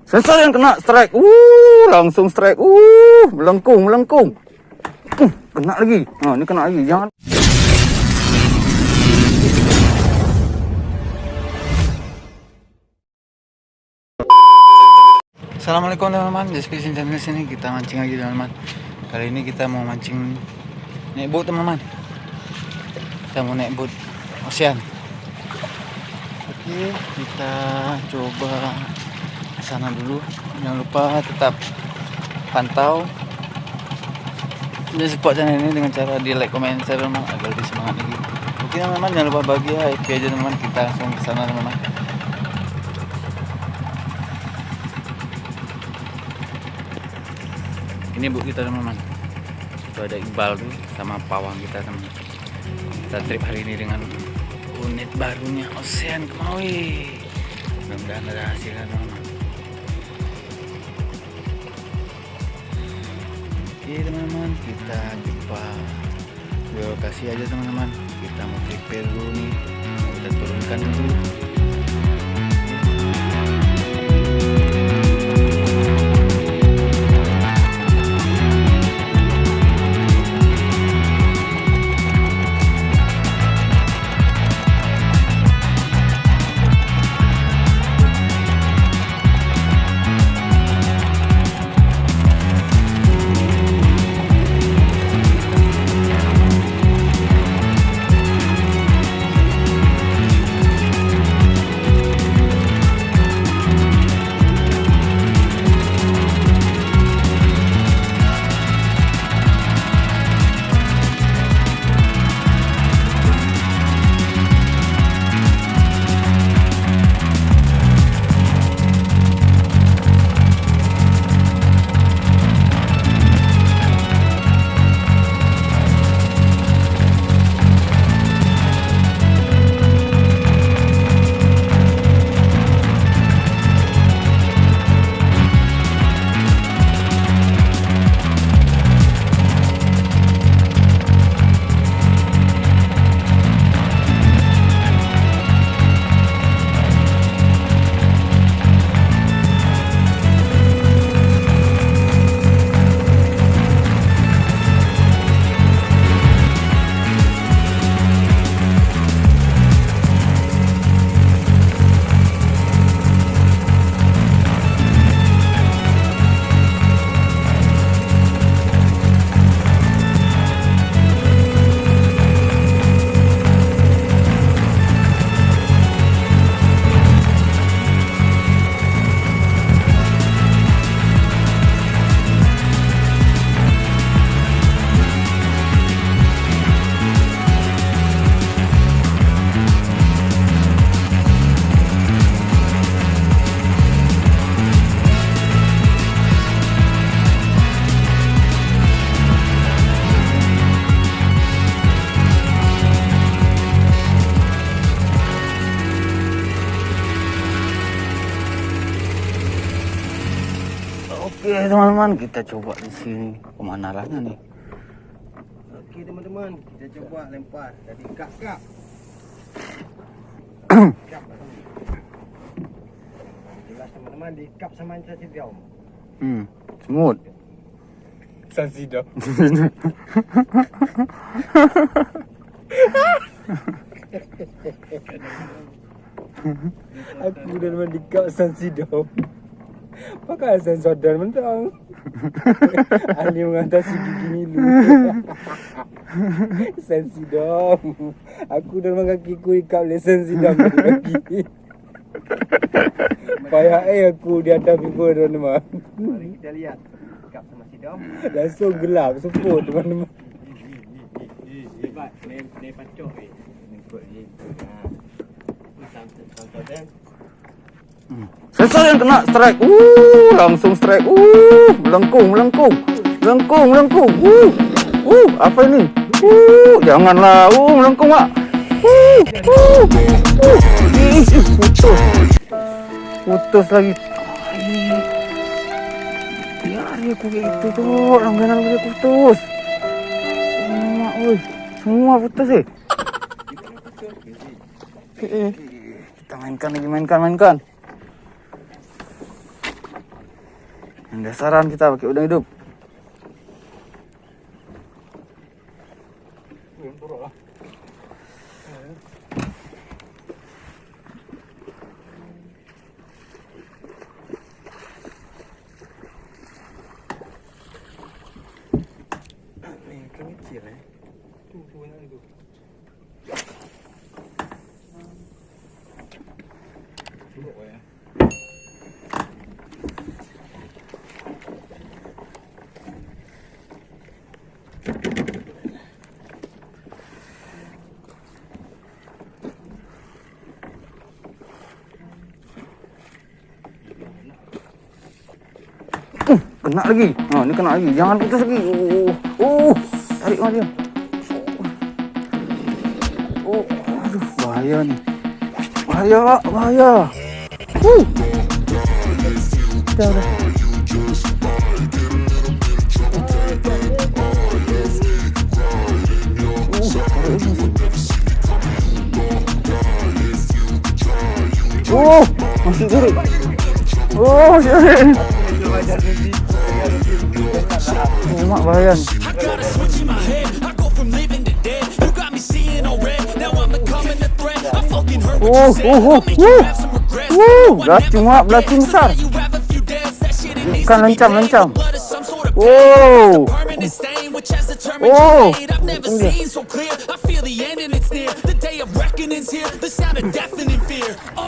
Sensor yang kena strike. Langsung strike. Melengkung. Kena lagi. Ini kena lagi. Jangan. Assalamualaikum teman-teman. Di Fishing Channel sini kita mancing lagi teman-teman. Kali ini kita mau mancing naik boat teman-teman. Kita mau naik boat ocean. Oke, kita coba sana dulu. Jangan lupa tetap pantau dan support channel ini dengan cara di like, comment, share teman agar lebih semangat lagi. Oke teman-teman, jangan lupa bahagia, happy aja teman-teman. Kita langsung ke sana teman-teman. Ini bu kita teman-teman. Itu ada Iqbal tuh sama pawang kita teman-teman. Kita trip hari ini dengan unit barunya Ocean Kemawi. Mudah-mudahan ada hasilnya teman-teman. Oke teman-teman, kita jumpa di lokasi aja teman-teman. Kita mau prepare dulu nih, kita turunkan dulu. Oke teman-teman, kita coba di sini. Kemana arahnya nih? Oke teman-teman, kita coba lempar dari kap. Jelas teman-teman, di kap sama Sansidom. Semut. Sansidom. Aku udah teman di kap Sansidom. Pakai sensor dan mentang. Ahli mengatasi gigi milu. Sensidom. Aku dan kakiku ikat oleh sensidom lagi. Payah aku di atas pikul teman-teman. Mari kita lihat ikat sama sidom. Langsung gelap seput teman-teman. Hebat, ni pacok ni. Ikut ni. Sensor dan Sensor yang kena strike. Langsung strike. Melengkung. Apa ini? Janganlah. Melengkung mak. Putus lagi. Biar aku kayak gitu tuh. Langganan boleh putus. Semua putus Kita mainkan lagi. Dasaran kita pakai udang hidup. Kena lagi. Ni kena lagi. Jangan putus lagi. Tarik mah dia. Aduh, bahaya ni. Bahaya. Dah. Masih tarik. Masih tarik. Mak bahaya. Belacung besar. Ikan lencam.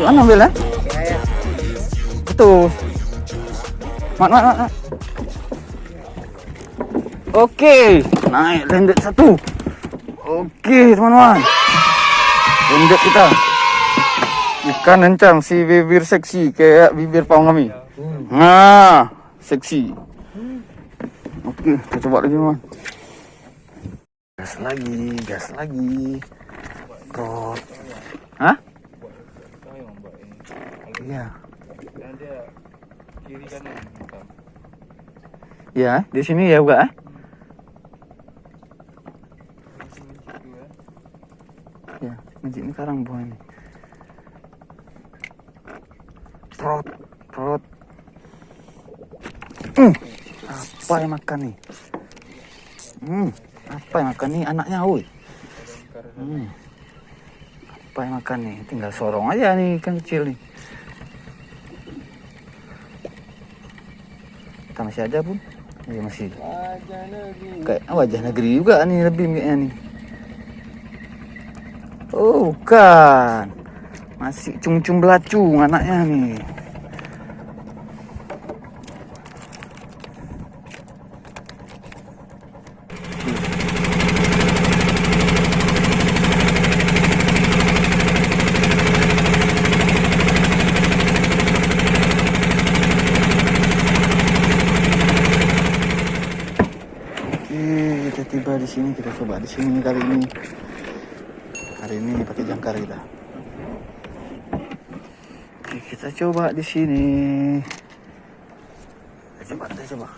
Mana ambil Betul. Mak. Okey, naik landed satu. Okey, teman-teman. Landed kita. Ikan lencam si bibir seksi kayak bibir pawang kami. Seksi. Okey, kita coba lagi, teman. Gas lagi. Kot. Iya. Kiri kanan. Ya, di sini ya juga. Ya, masjid ini karang buah ini. Perut. Apa yang makan nih? Apa yang makan nih anaknya, woi? Apa yang makan nih? Tinggal sorong aja nih ikan kecil nih. Kita masih ada pun. Ya masih. Kayak wajah negeri juga nih lebih kayaknya nih. Bukan. Masih cung-cung belacung anaknya nih. Kita tiba di sini, kita coba di sini kali ini. Hari ini pakai jangkar kita. Oke, kita coba di sini. Kita coba.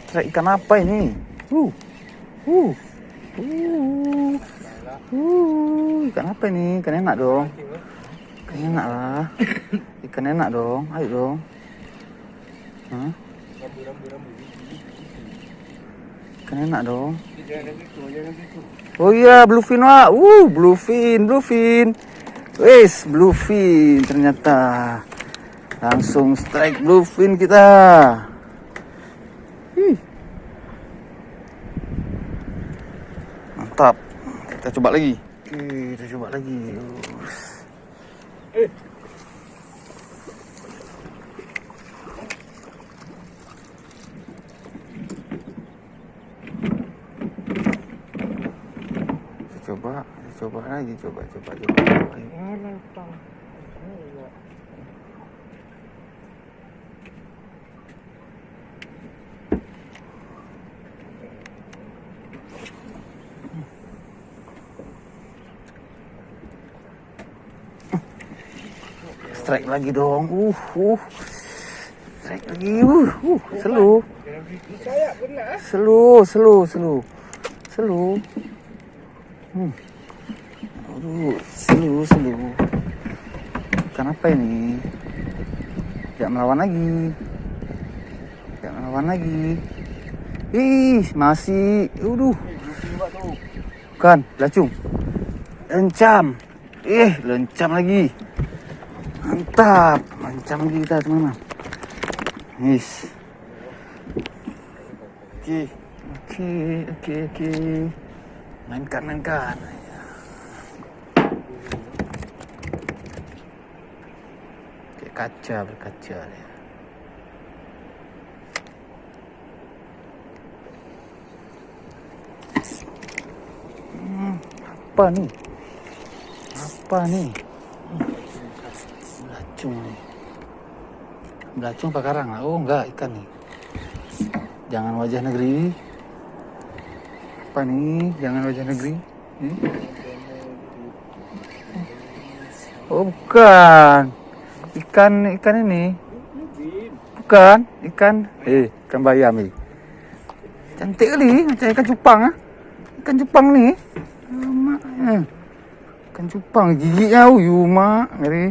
Strike ikan apa ini? Ikan apa ini? Ikan enak dong. Ikan enak lah. Ikan enak dong. Ayo dong. Ikan enak dong. Oh iya, bluefin wah. Bluefin. Wes, bluefin ternyata. Langsung strike bluefin kita. Mantap. Kita coba lagi. Coba lagi. Strike lagi dong. Strike lagi. Slow. Aduh, slow. Kenapa ini? Tidak melawan lagi. Ih, masih. Kan, belacung. Lencam lagi. Mantap, lencam lagi kita teman-teman. Yes. Oke. Mainkan. Kayak berkaca ya. Apa nih? Belacung apa karang? Oh enggak, ikan nih. Jangan wajah negeri. Apa nih? Jangan wajah negeri. Oh bukan. Ikan ini. Bukan, ikan bayam nih. Cantik kali, macam ikan cupang ah. Ikan cupang nih. Ikan cupang giginya mak ngeri.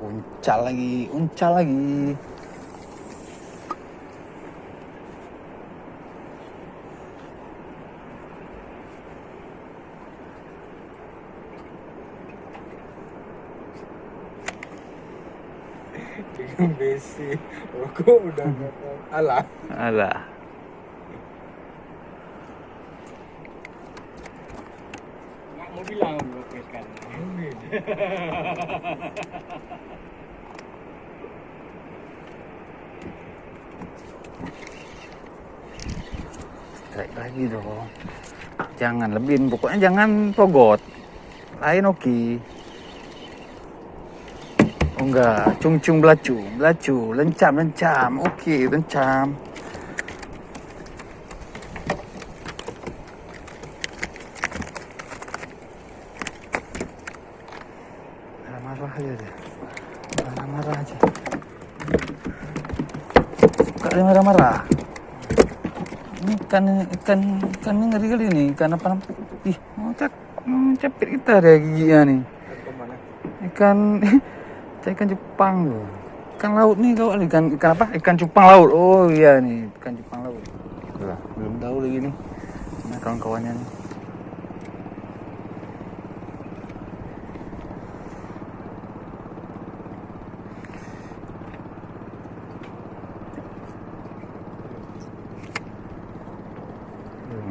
Uncal lagi. Besi. Kok udah alah. Mau bilang kan. Strike lagi dong. Jangan lebihin, pokoknya jangan pogot. Lain oke. Oh enggak, cung belacu, lencam. Oke, lencam. Marah aja. Suka dia marah. Ini ikan ini ngeri kali nih, ikan apa? Ih, mau capit kita deh giginya nih. Ikan Jepang tuh. Ikan laut nih kau, ikan apa? Ikan cupang laut. Oh iya nih, ikan cupang laut. Belum tahu lagi nih. Nah, kawan-kawannya nih.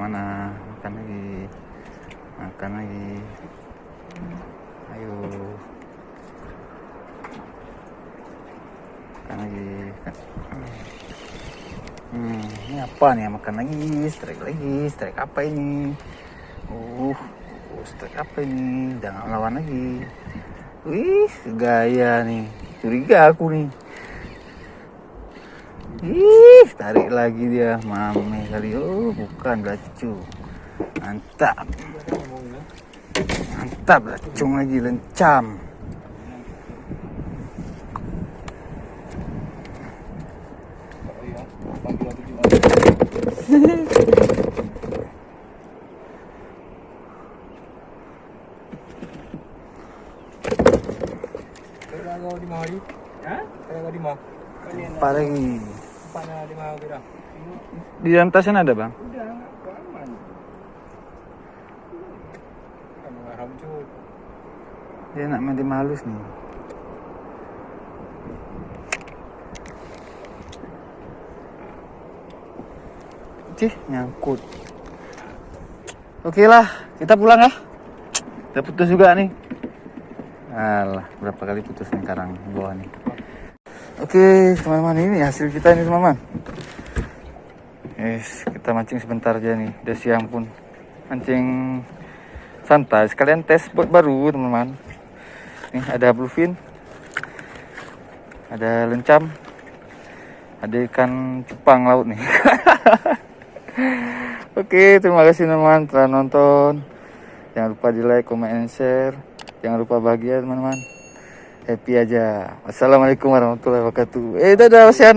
Mana? Makan lagi. Ayo. Makan lagi. Ini apa nih? Makan lagi. Strike apa ini? Strike apa ini? Jangan lawan lagi. Wih, gaya nih. Curiga aku nih. Tarik lagi dia, mame kali. Oh, bukan belacu. Mantap, belacung lagi, lencam. Kalau di mau Kalau di mau. Apa lagi? Tempatnya di mau kita. Di dalam tasnya ada bang? Udah, aman. Kamu haram cut. Dia nak main halus nih. Nyangkut. Oke lah, kita pulang ya. Udah putus juga nih. Alah, berapa kali putus nih karang bawah nih. Oke, teman-teman, ini hasil kita ini teman-teman. Yes, kita mancing sebentar aja nih. Udah siang pun. Mancing santai. Sekalian tes buat baru teman-teman. Nih ada bluefin. Ada lencam. Ada ikan cupang laut nih. Oke, terima kasih teman-teman telah nonton. Jangan lupa di like, comment, and share. Jangan lupa bahagia teman-teman. Happy aja. Wassalamualaikum warahmatullahi wabarakatuh. Dadah, ocean.